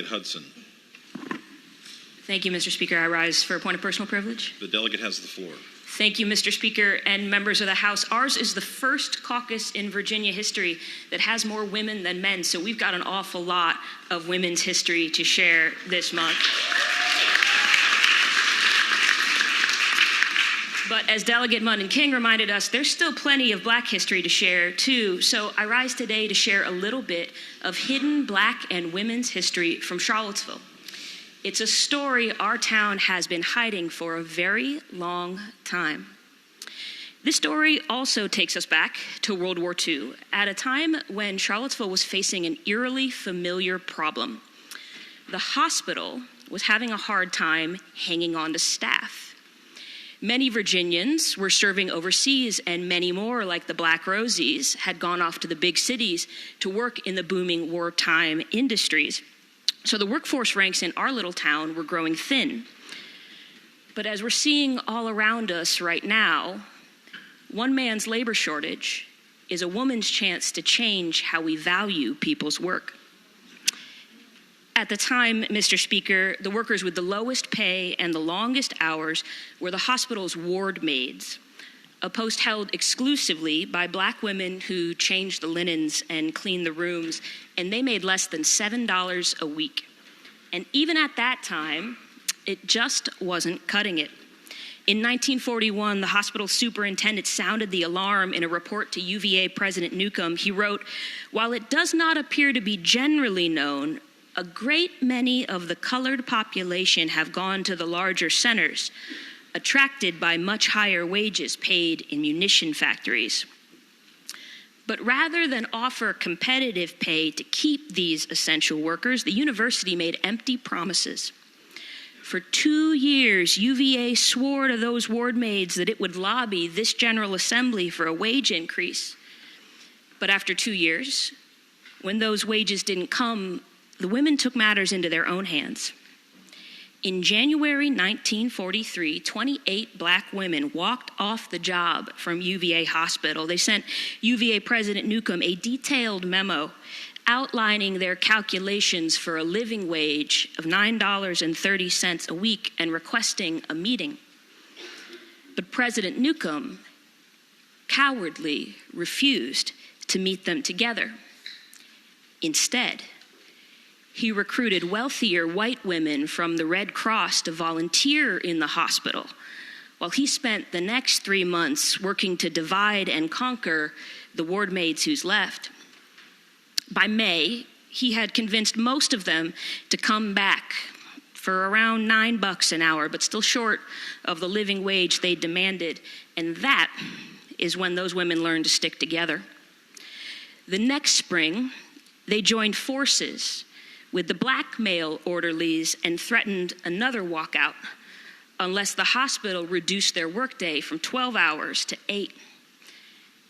Hudson. Thank you, Mr. Speaker. I rise for a point of personal privilege. The delegate has the floor. Thank you, Mr. Speaker and members of the House. Ours is the first caucus in Virginia history that has more women than men, so we've got an awful lot of women's history to share this month. But as Delegate Munn King reminded us, there's still plenty of Black history to share, too. So I rise today to share a little bit of hidden Black and women's history from Charlottesville. It's a story our town has been hiding for a very long time. This story also takes us back to World War II, at a time when Charlottesville was facing an eerily familiar problem. The hospital was having a hard time hanging on to staff. Many Virginians were serving overseas, and many more, like the Black Rosies, had gone off to the big cities to work in the booming wartime industries. So the workforce ranks in our little town were growing thin. But as we're seeing all around us right now, one man's labor shortage is a woman's chance to change how we value people's work. At the time, Mr. Speaker, the workers with the lowest pay and the longest hours were the hospital's ward maids, a post held exclusively by Black women who changed the linens and cleaned the rooms, and they made less than $7 a week. And even at that time, it just wasn't cutting it. In 1941, the hospital superintendent sounded the alarm in a report to UVA President Newcomb. He wrote, "While it does not appear to be generally known, a great many of the colored population have gone to the larger centers, attracted by much higher wages paid in munition factories. But rather than offer competitive pay to keep these essential workers, the university made empty promises. For 2 years, UVA swore to those ward maids that it would lobby this General Assembly for a wage increase. But after 2 years, when those wages didn't come, the women took matters into their own hands. In January 1943, 28 Black women walked off the job from UVA Hospital. They sent UVA President Newcomb a detailed memo outlining their calculations for a living wage of $9.30 a week and requesting a meeting. But President Newcomb cowardly refused to meet them together. Instead, he recruited wealthier white women from the Red Cross to volunteer in the hospital, while he spent the next 3 months working to divide and conquer the ward maids who's left. By May, he had convinced most of them to come back for around $9 an hour, but still short of the living wage they demanded, and that is when those women learned to stick together. The next spring, they joined forces with the Black male orderlies and threatened another walkout unless the hospital reduced their workday from 12 hours to 8.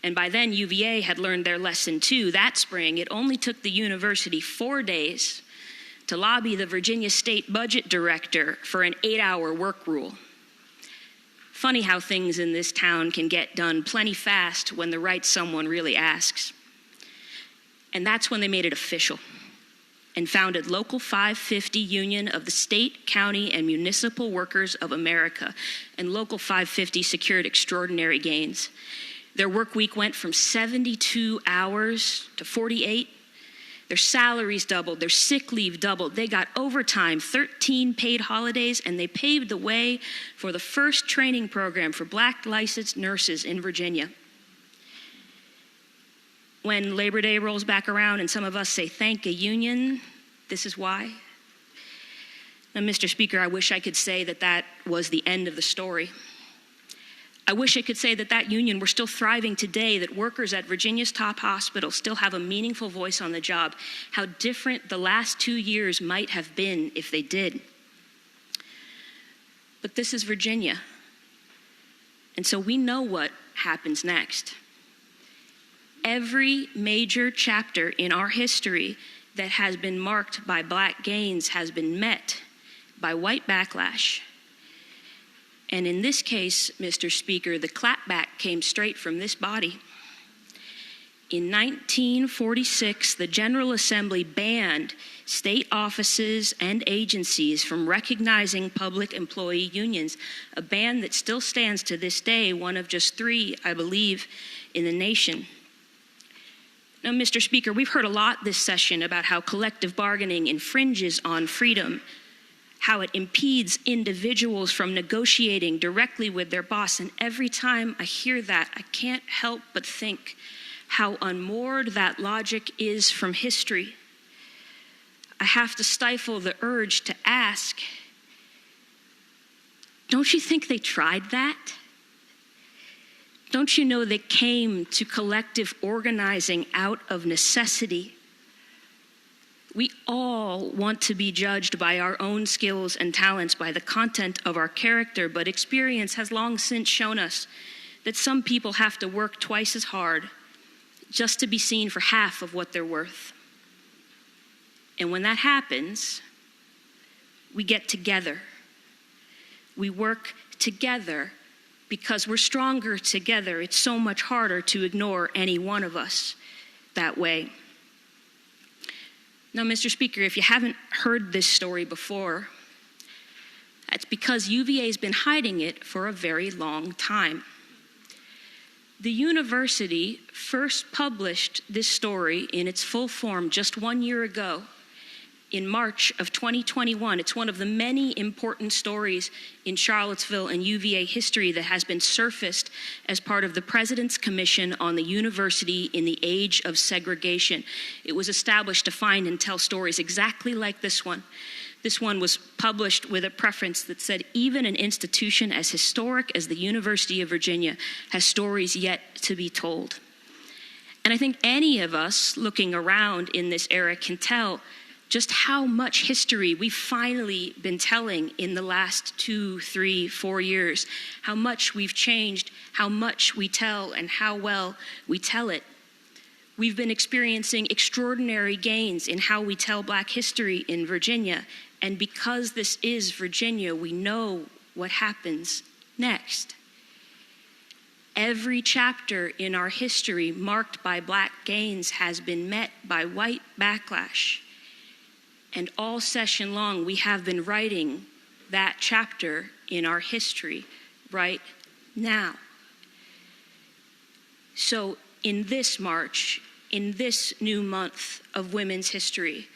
And by then, UVA had learned their lesson too. That spring, it only took the university 4 days to lobby the Virginia State Budget Director for an 8-hour work rule. Funny how things in this town can get done plenty fast when the right someone really asks. And that's when they made it official and founded Local 550 Union of the State, County, and Municipal Workers of America. And Local 550 secured extraordinary gains. Their work week went from 72 hours to 48. Their salaries doubled, their sick leave doubled. They got overtime, 13 paid holidays, and they paved the way for the first training program for Black licensed nurses in Virginia. When Labor Day rolls back around and some of us say, thank a union, this is why. Now, Mr. Speaker, I wish I could say that that was the end of the story. I wish I could say that that union were still thriving today, that workers at Virginia's top hospital still have a meaningful voice on the job. How different the last 2 years might have been if they did. But this is Virginia. And so we know what happens next. Every major chapter in our history that has been marked by Black gains has been met by white backlash. And in this case, Mr. Speaker, the clapback came straight from this body. In 1946, the General Assembly banned state offices and agencies from recognizing public employee unions, a ban that still stands to this day, one of just 3, I believe, in the nation. Now, Mr. Speaker, we've heard a lot this session about how collective bargaining infringes on freedom, how it impedes individuals from negotiating directly with their boss. And every time I hear that, I can't help but think how unmoored that logic is from history. I have to stifle the urge to ask, don't you think they tried that? Don't you know they came to collective organizing out of necessity? We all want to be judged by our own skills and talents, by the content of our character, but experience has long since shown us that some people have to work twice as hard just to be seen for half of what they're worth. And when that happens, we get together. We work together because we're stronger together. It's so much harder to ignore any one of us that way. Now, Mr. Speaker, if you haven't heard this story before, that's because UVA has been hiding it for a very long time. The university first published this story in its full form just 1 year ago, in March of 2021. It's one of the many important stories in Charlottesville and UVA history that has been surfaced as part of the President's Commission on the University in the Age of Segregation. It was established to find and tell stories exactly like this one. This one was published with a preference that said, even an institution as historic as the University of Virginia has stories yet to be told. And I think any of us looking around in this era can tell just how much history we've finally been telling in the last 2, 3, 4 years, how much we've changed, how much we tell, and how well we tell it. We've been experiencing extraordinary gains in how we tell Black history in Virginia, and because this is Virginia, we know what happens next. Every chapter in our history marked by Black gains has been met by white backlash. And all session long, we have been writing that chapter in our history right now. So in this March, in this new month of women's history,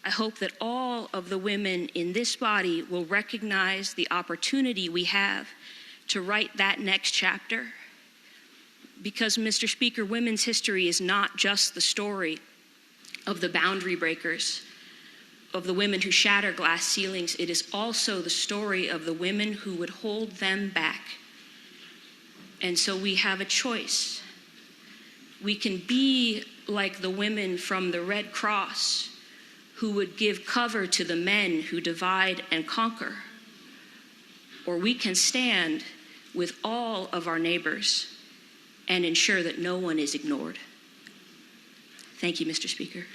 I hope that all of the women in this body will recognize the opportunity we have to write that next chapter. Because, Mr. Speaker, women's history is not just the story of the boundary breakers, of the women who shatter glass ceilings. It is also the story of the women who would hold them back. And so we have a choice. We can be like the women from the Red Cross who would give cover to the men who divide and conquer. Or we can stand with all of our neighbors and ensure that no one is ignored. Thank you, Mr. Speaker.